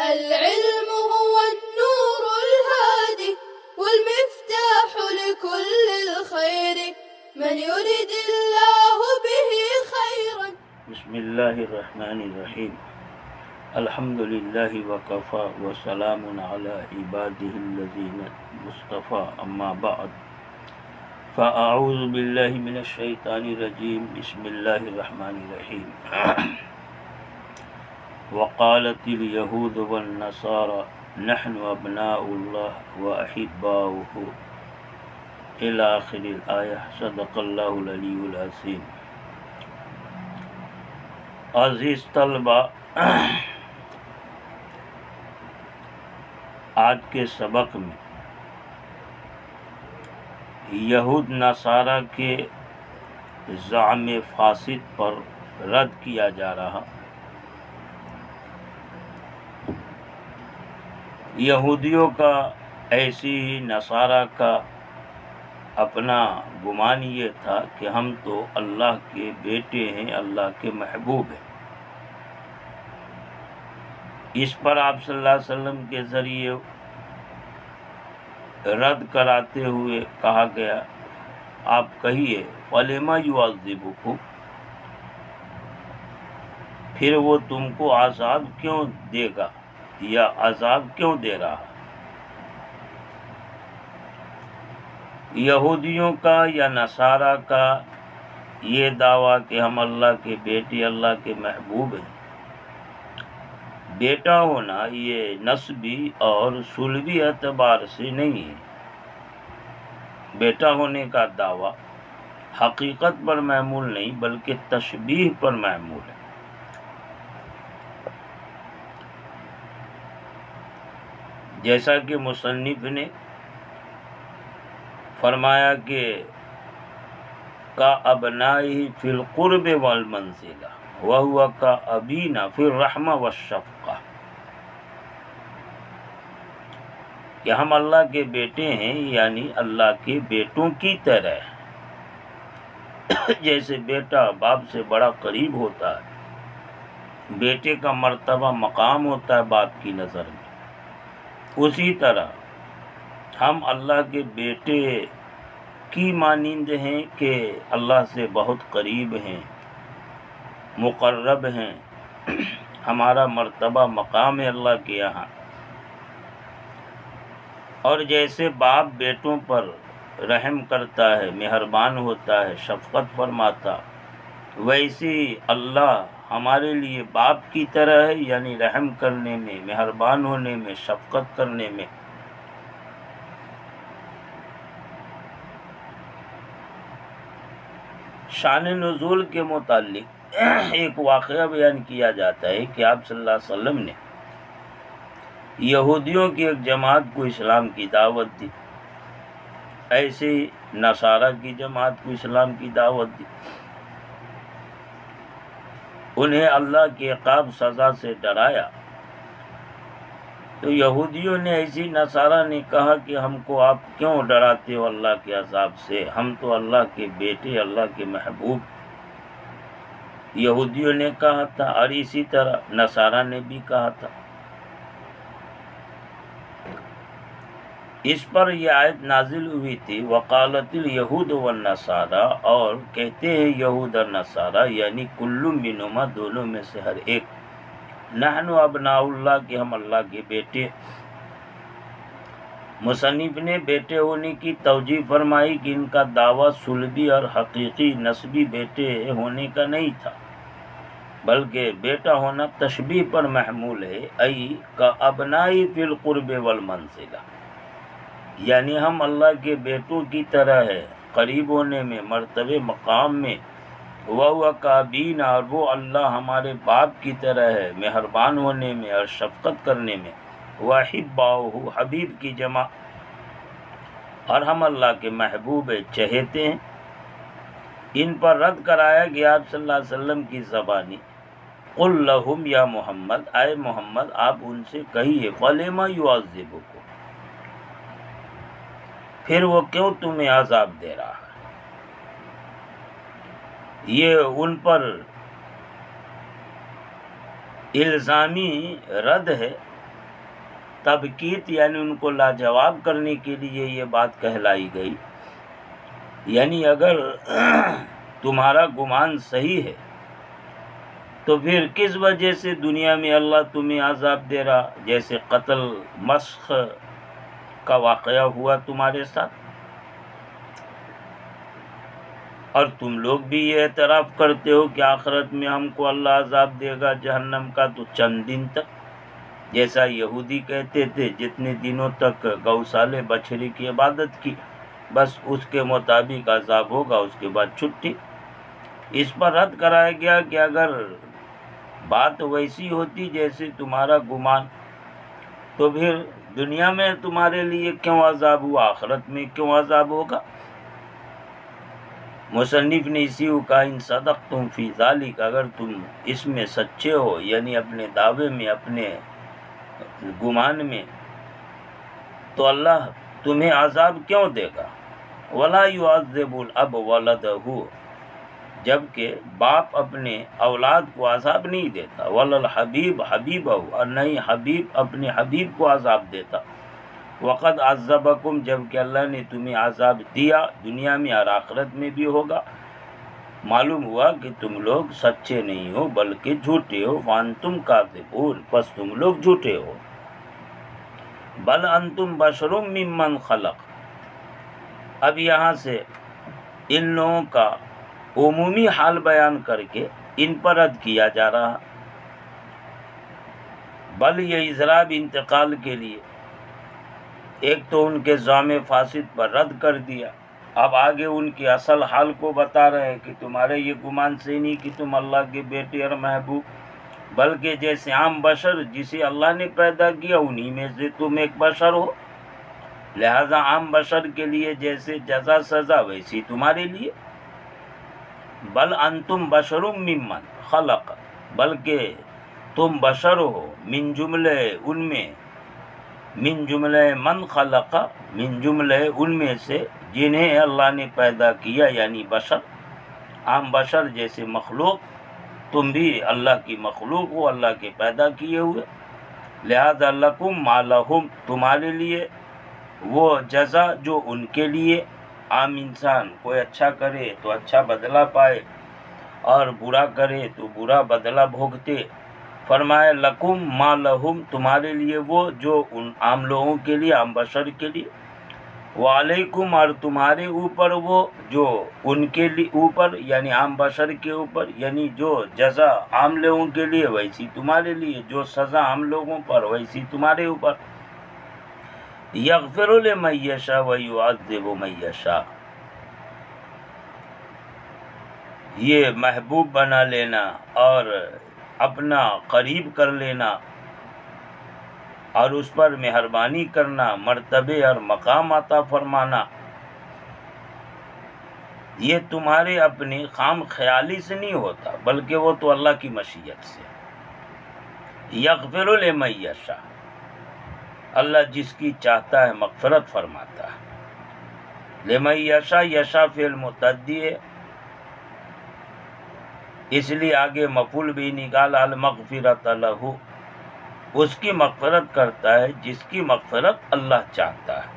العلم هو النور الهادي والمفتاح لكل الخير من يرد الله به خيرا. بسم الله الرحمن الرحيم. الحمد لله وكفى وسلام على عباده الذين اصطفى. أما بعد فأعوذ بالله من الشيطان الرجيم. بسم الله الرحمن الرحيم. وقالت اليهود والنصارى نحن أبناء الله وأحباؤه إلى آخر الآية. صدق الله العلي العظيم. عزیز طلبہ، آج کے سبق میں یہود نصارہ کے زعم فاسد پر رد کیا جا رہا. یہودیوں کا ایسی ہی نصارہ کا اپنا گمان یہ تھا کہ ہم تو اللہ کے بیٹے ہیں، اللہ کے محبوب ہیں. اس پر آپ صلی اللہ علیہ وسلم کے ذریعے رد کراتے ہوئے کہا گیا، آپ کہیے فَلِمَ يُعَذِّبُكُمْ، پھر وہ تم کو عذاب کیوں دے گا یا عذاب کیوں دے رہا. یہودیوں کا یا نصارہ کا یہ دعویٰ کہ ہم اللہ کے بیٹے، اللہ کے محبوب ہیں. بیٹا ہونا یہ نسبی اور سلبی اعتبار سے نہیں ہے. بیٹا ہونے کا دعویٰ حقیقت پر معمول نہیں بلکہ تشبیہ پر معمول ہے. جیسا کہ مصنف نے فرمایا کہ کا ابنائی فی القرب والمنزلہ وہو کا ابینا فی الرحمہ والشفقہ، کہ ہم اللہ کے بیٹے ہیں، یعنی اللہ کے بیٹوں کی طرح. جیسے بیٹا باپ سے بڑا قریب ہوتا ہے، بیٹے کا مرتبہ مقام ہوتا ہے باپ کی نظر میں، اسی طرح ہم اللہ کے بیٹے کی مانند ہیں کہ اللہ سے بہت قریب ہیں، مقرب ہیں. ہمارا مرتبہ مقام ہے اللہ کے یہاں. اور جیسے باپ بیٹوں پر رحم کرتا ہے، مہربان ہوتا ہے، شفقت فرماتا، ویسی اللہ ہمارے لیے باپ کی طرح ہے، یعنی رحم کرنے میں، مہربان ہونے میں، شفقت کرنے میں. شان نزول کے متعلق ایک واقعہ بیان کیا جاتا ہے کہ آپ صلی اللہ علیہ وسلم نے یہودیوں کی ایک جماعت کو اسلام کی دعوت دی، ایسے ہی نصارہ کی جماعت کو اسلام کی دعوت دی. انہیں اللہ کی عقاب سزا سے ڈرایا تو یہودیوں نے ایسی نصارہ نے کہا کہ ہم کو آپ کیوں ڈراتے ہو اللہ کے عذاب سے، ہم تو اللہ کے بیٹے، اللہ کے محبوب. یہودیوں نے کہا تھا اور اسی طرح نصارہ نے بھی کہا تھا. اس پر یہ آیت نازل ہوئی تھی وقالت الیہود والنصارى، اور کہتے ہیں یہود اور نصارہ یعنی کل منہما، دونوں میں سے ہر ایک، نحن ابناء اللہ، کہ ہم اللہ کے بیٹے. مصنف نے بیٹے ہونے کی توجیہ فرمائی کہ ان کا دعویٰ سلبی اور حقیقی نسبی بیٹے ہونے کا نہیں تھا بلکہ بیٹا ہونا تشبیہ پر محمول ہے. ای کا ابنائی فی القرب والمنزلہ، یعنی ہم اللہ کے بیٹوں کی طرح ہے، قریب ہونے میں، مرتبے مقام میں. وہ کابین، اور وہ اللہ ہمارے باپ کی طرح ہے، مہربان ہونے میں اور شفقت کرنے میں. وَأَحِبَّاؤُهُ، حبیب کی جمع، اور ہم اللہ کے محبوب چہیتے ہیں. ان پر رد کرایا گیا آپ صلی اللہ علیہ وسلم کی زبانی، قُلْ لَهُمْ یا محمد، اے محمد آپ ان سے کہیے فَلِمَ يُعَذِّبُكُمْ، پھر وہ کیوں تمہیں عذاب دے رہا ہے. یہ ان پر الزامی رد ہے تبکیت یعنی ان کو لاجواب کرنے کے لیے یہ بات کہلائی گئی. یعنی اگر تمہارا گمان صحیح ہے تو پھر کس وجہ سے دنیا میں اللہ تمہیں عذاب دے رہا، جیسے قتل مسخ کا واقعہ ہوا تمہارے ساتھ، اور تم لوگ بھی یہ اعتراف کرتے ہو کہ آخرت میں ہم کو اللہ عذاب دے گا جہنم کا، تو چند دن تک، جیسا یہودی کہتے تھے جتنے دنوں تک گوسالے بچھڑے کی عبادت کی بس اس کے مطابق عذاب ہوگا، اس کے بعد چھٹی. اس پر رد کرایا گیا کہ اگر بات ویسی ہوتی جیسے تمہارا گمان تو پھر دنیا میں تمہارے لیے کیوں عذاب ہوا، آخرت میں کیوں عذاب ہوگا. مصنف نے اسی کو کہا ان صدقتم فی ذالک، اگر تم اس میں سچے ہو یعنی اپنے دعوے میں، اپنے گمان میں، تو اللہ تمہیں عذاب کیوں دے گا. ولا يعذب الاب ولدہ، جبکہ باپ اپنے اولاد کو عذاب نہیں دیتا. ولا الحبیب حبیبہ، اور نہیں حبیب اپنے حبیب کو عذاب دیتا. وقد عذبکم، جبکہ اللہ نے تمہیں عذاب دیا دنیا میں اور آخرت میں بھی ہوگا. معلوم ہوا کہ تم لوگ سچے نہیں ہو بلکہ جھوٹے ہو. وانتم کاذبون، پس تم لوگ جھوٹے ہو. بل انتم بشر ممن خلق، اب یہاں سے ان لوگوں کا عمومی حال بیان کر کے ان پر رد کیا جا رہا. بل یہ اضراب انتقال کے لیے، ایک تو ان کے زعم فاسد پر رد کر دیا، اب آگے ان کے اصل حال کو بتا رہے ہیں کہ تمہارے یہ گمان سے نہیں کہ تم اللہ کے بیٹے اور محبوب، بلکہ جیسے عام بشر جسے اللہ نے پیدا کیا انہی میں سے تم ایک بشر ہو. لہذا عام بشر کے لیے جیسے جزا سزا ویسی تمہارے لیے. بل انتم بشر ممن خلق، بلکہ تم بشر ہو من جملے ان میں، من جملے من خلق، من جملے ان میں سے جنہیں اللہ نے پیدا کیا، یعنی بشر، عام بشر جیسے مخلوق، تم بھی اللہ کی مخلوق ہو، اللہ کے پیدا کیے ہوئے. لہذا لکم ما لہم، تمہارے لیے وہ جزا جو ان کے لیے. عام انسان کوئی اچھا کرے تو اچھا بدلہ پائے اور برا کرے تو برا بدلہ بھوگتے. فرمایا لکم ما لہم، تمہارے لیے وہ جو ان عام لوگوں کے لیے، عام بشر کے لیے. وعلیکم، اور تمہارے اوپر وہ جو ان کے لیے اوپر، یعنی عام بشر کے اوپر، یعنی جو جزا عام لوگوں کے لیے ویسی تمہارے لیے، جو سزا عام لوگوں پر ویسی تمہارے اوپر. یغفر لمن یشاء ویعذب من یشاء، یہ محبوب بنا لینا اور اپنا قریب کر لینا اور اس پر مہربانی کرنا، مرتبے اور مقام عطا فرمانا، یہ تمہارے اپنے خام خیالی سے نہیں ہوتا بلکہ وہ تو اللہ کی مشیت سے. یغفر لمن یشاء، اللہ جس کی چاہتا ہے مغفرت فرماتا ہے. لمن یشاء، یشاء فعل متعدی ہے، اس لیے آگے مفعول بھی نکال المغفرۃ لہ، اس کی مغفرت کرتا ہے جس کی مغفرت اللہ چاہتا ہے.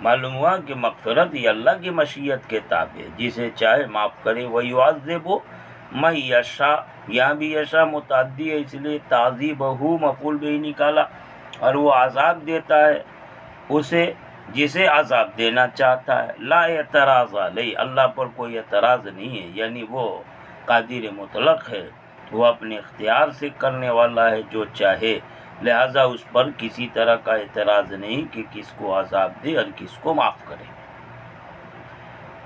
معلوم ہوا کہ مغفرت یہ اللہ کی مشیت کے تابع ہے، جسے چاہے معاف کرے. ویعذب من یشاء، یہاں بھی یشاء متعدی ہے اس لیے تعذیبہ مفعول بھی نکالا، اور وہ عذاب دیتا ہے اسے جسے عذاب دینا چاہتا ہے. لا اعتراض علیہ، اللہ پر کوئی اعتراض نہیں ہے، یعنی وہ قادر مطلق ہے، وہ اپنے اختیار سے کرنے والا ہے جو چاہے. لہذا اس پر کسی طرح کا اعتراض نہیں کہ کس کو عذاب دے اور کس کو معاف کرے.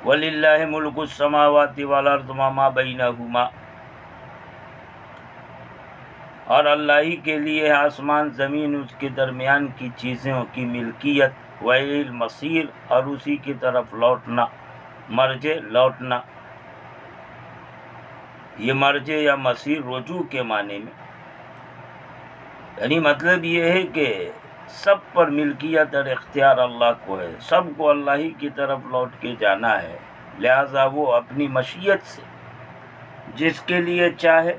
وَلِلَّهِ مُلْكُ السَّمَاوَاتِ وَالْأَرْضِ وَمَا بَيْنَهُمَا، اور اللہ ہی کے لیے آسمان زمین اس کے درمیان کی چیزوں کی ملکیت. وَإِلَيْهِ الْمَصِيرُ، اور اسی کی طرف لوٹنا، مرجع لوٹنا. یہ مرجع یا مصیر رجوع کے معنی میں، یعنی مطلب یہ ہے کہ سب پر ملکیت اور اختیار اللہ کو ہے، سب کو اللہ ہی کی طرف لوٹ کے جانا ہے. لہذا وہ اپنی مشیت سے جس کے لیے چاہے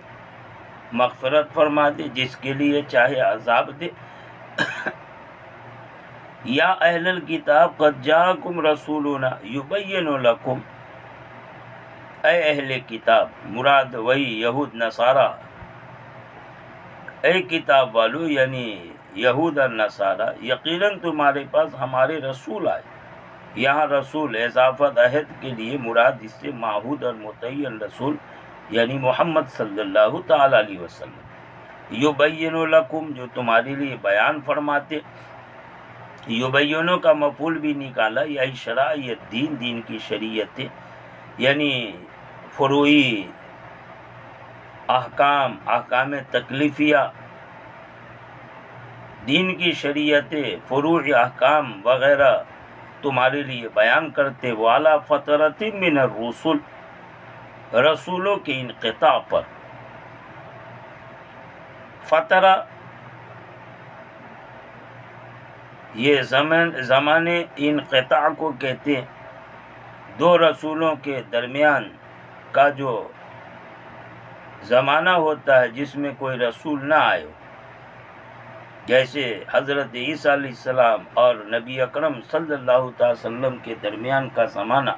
مغفرت فرما دے، جس کے لیے چاہے عذاب دے. یا اہل الکتاب قد جاءکم رسولنا یبین لکم، اے اہل کتاب، مراد وہی یہود نصارہ، اے کتاب والو یعنی یہود اور نصارہ، یقیناً تمہارے پاس ہمارے رسول آئے۔ یہاں رسول اضافت عہد کے لیے مراد اس سے معہود اور متعین رسول یعنی محمد صلی اللہ تعالی علیہ وسلم، یبین لکم جو تمہارے لیے بیان فرماتے۔ یبینوں کا مفعول بھی نکالا، یہی شرائع دین، دین کی شریعتیں یعنی فروعی احکام، احکام تکلیفیہ، دین کی شریعتیں، فروعی احکام وغیرہ تمہارے لیے بیان کرتے، والا فترۃ من الرسل، رسولوں کے انقطاع پر۔ فترہ یہ زمانے انقطاع کو کہتے ہیں، دو رسولوں کے درمیان کا جو زمانہ ہوتا ہے جس میں کوئی رسول نہ آئے ہو، جیسے حضرت عیسیٰ علیہ السلام اور نبی اکرم صلی اللہ تعالی وسلم کے درمیان کا زمانہ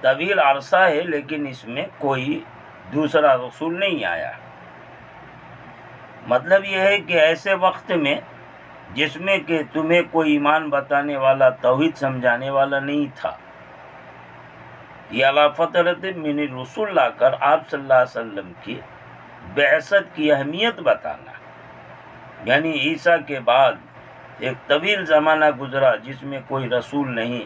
طویل عرصہ ہے، لیکن اس میں کوئی دوسرا رسول نہیں آیا۔ مطلب یہ ہے کہ ایسے وقت میں جس میں کہ تمہیں کوئی ایمان بتانے والا، توحید سمجھانے والا نہیں تھا، یہ علی فترۃ من الرسل لا کر آپ صلی اللہ علیہ وسلم کی بعثت کی اہمیت بتانا، یعنی عیسیٰ کے بعد ایک طویل زمانہ گزرا جس میں کوئی رسول نہیں،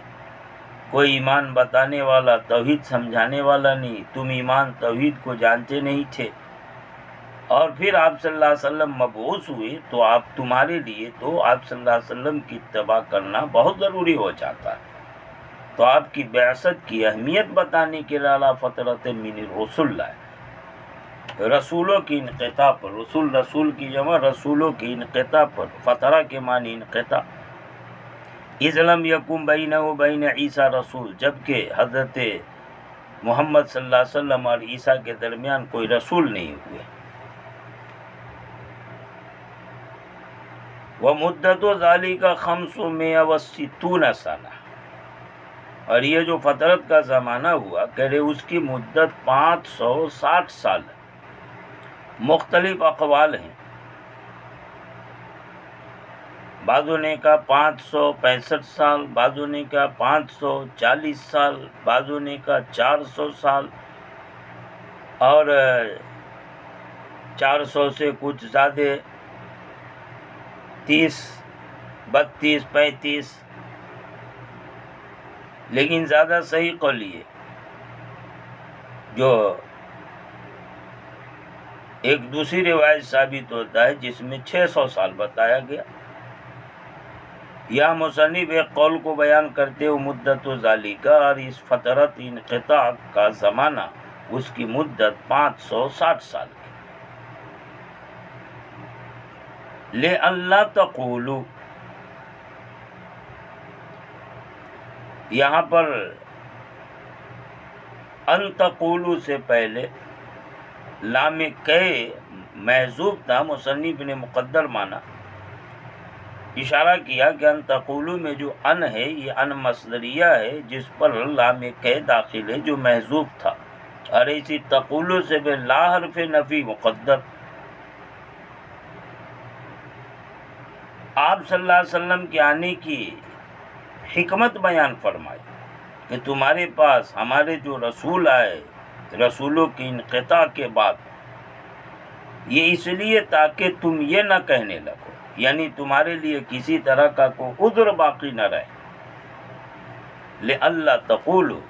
کوئی ایمان بتانے والا، توحید سمجھانے والا نہیں، تم ایمان توحید کو جانتے نہیں تھے، اور پھر آپ صلی اللہ علیہ وسلم مبعوث ہوئے تو تمہارے لیے تو آپ صلی اللہ علیہ وسلم کی اتباع کرنا بہت ضروری ہو جاتا ہے۔ تو آپ کی بعثت کی اہمیت بتانے کے لیے علی فترۃ من الرسل لائے، رسولوں کی انقطاع پر، رسول کی جمع رسولوں کی انقطاع پر، فترہ کے معنی انقطاع۔ اذ لم یکن بینہ و بین عیسیٰ رسول، جبکہ حضرت محمد صلی اللہ علیہ وسلم اور عیسیٰ کے درمیان کوئی رسول نہیں ہوئے۔ ومدت ذالک 560 سنہ، اور یہ جو فترت کا زمانہ ہوا کہہ رہے اس کی مدت 560 سال ہے۔ مختلف اقوال ہیں، بعضوں نے کہا 565 سال، بعضوں نے کہا 540 سال، بعضوں نے کہا 400 سال، اور 400 سے کچھ زیادہ 30، 32، 35، لیکن زیادہ صحیح قول یہ جو ایک دوسری روایت ثابت ہوتا ہے جس میں 600 سال بتایا گیا۔ یا مصنف ایک قول کو بیان کرتے ہوئے مدت و ذالکہ، اور اس فترت انقطاع کا زمانہ اس کی مدت 560 سال کی۔ لِأَلَّا تَقُولُوا، یہاں پر ان تقولوا سے پہلے لام کہ محذوف تھا، مصنف نے مقدر مانا، اشارہ کیا کہ ان تقولوا میں جو ان ہے یہ ان مصدریہ ہے جس پر لام کہ داخل ہے جو محذوف تھا، اور اسی تقولوا سے بھی لا حرف نفی مقدر۔ آپ صلی اللہ علیہ وسلم کے آنے کی حکمت بیان فرمائی کہ تمہارے پاس ہمارے جو رسول آئے، رسولوں کی انقطاع کے بعد، یہ اس لیے تاکہ تم یہ نہ کہنے لگو، یعنی تمہارے لیے کسی طرح کا کوئی عذر باقی نہ رہے۔ لِأَلَّا تَقُولُوا،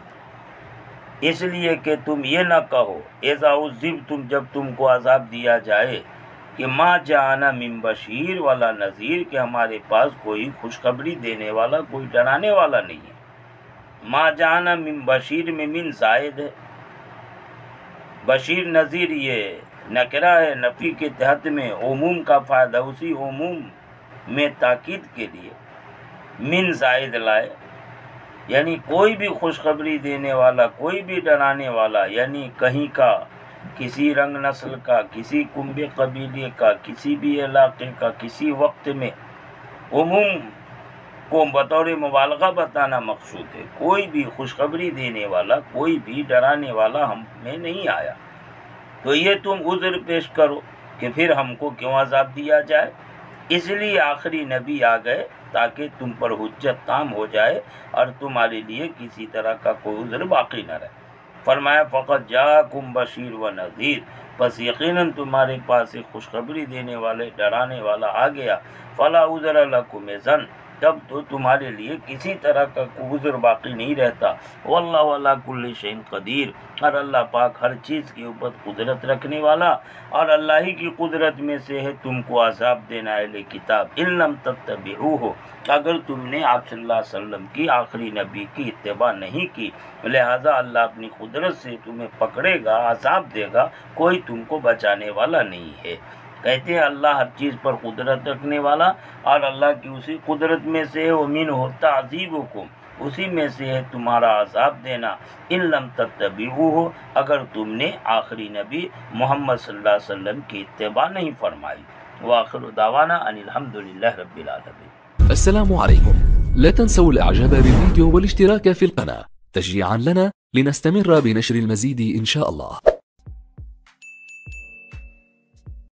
اس لیے کہ تم یہ نہ کہو، اذا عذبتم، جب تم کو عذاب دیا جائے، کہ ما جاءنا من بشیر ولا نذیر، کہ ہمارے پاس کوئی خوشخبری دینے والا، کوئی ڈرانے والا نہیں ہے۔ ما جاءنا من بشیر میں من زائد ہے، بشیر نذیر یہ نکرہ ہے، نفی کے تحت میں عموم کا فائدہ، اسی عموم میں تاکید کے لیے من زائد لائے، یعنی کوئی بھی خوشخبری دینے والا، کوئی بھی ڈرانے والا، یعنی کہیں کا کسی رنگ نسل کا، کسی کنب قبیلے کا، کسی بھی علاقے کا، کسی وقت میں، عموم کو بطور مبالغہ بتانا مقصود ہے۔ کوئی بھی خوشخبری دینے والا، کوئی بھی ڈرانے والا ہم میں نہیں آیا، تو یہ تم عذر پیش کرو کہ پھر ہم کو کیوں عذاب دیا جائے۔ اس لیے آخری نبی آ گئے تاکہ تم پر حجت تام ہو جائے اور تمہارے لیے کسی طرح کا کوئی عذر باقی نہ رہے۔ فرمایا فقط جاءکم بشیر و نذیر، پس یقیناً تمہارے پاس ایک خوشخبری دینے والے، ڈرانے والا آ گیا۔ فلا عذر لکم اذن، تب تو تمہارے لیے کسی طرح کا کوئی عذر باقی نہیں رہتا۔ واللہ علی کل شیء قدیر، اور اللہ پاک ہر چیز کے اوپر قدرت رکھنے والا، اور اللہ ہی کی قدرت میں سے ہے تم کو عذاب دینا اہل کتاب۔ ان لم تتبعوہ، اگر تم نے آپ صلی اللہ علیہ وسلم کی، آخری نبی کی اتباع نہیں کی، لہذا اللہ اپنی قدرت سے تمہیں پکڑے گا، عذاب دے گا، کوئی تم کو بچانے والا نہیں ہے۔ کہتے ہیں اللہ ہر چیز پر قدرت رکھنے والا، اور اللہ کی اسی قدرت میں سے ہے وَمِنْهُ تَعْذِيبُكُمْ، اسی میں سے ہے تمہارا عذاب دینا۔ ان لم تتبعوہ، اگر تم نے آخری نبی محمد صلی اللہ علیہ وسلم کی اتباع نہیں فرمائی۔ وآخر دعوانا ان الحمد للہ رب العالمین۔ السلام عليكم، لا تنسوا الاعجاب بالفيديو والاشتراك في القناة تشجيعا لنا لنستمر بنشر المزيد إن شاء الله.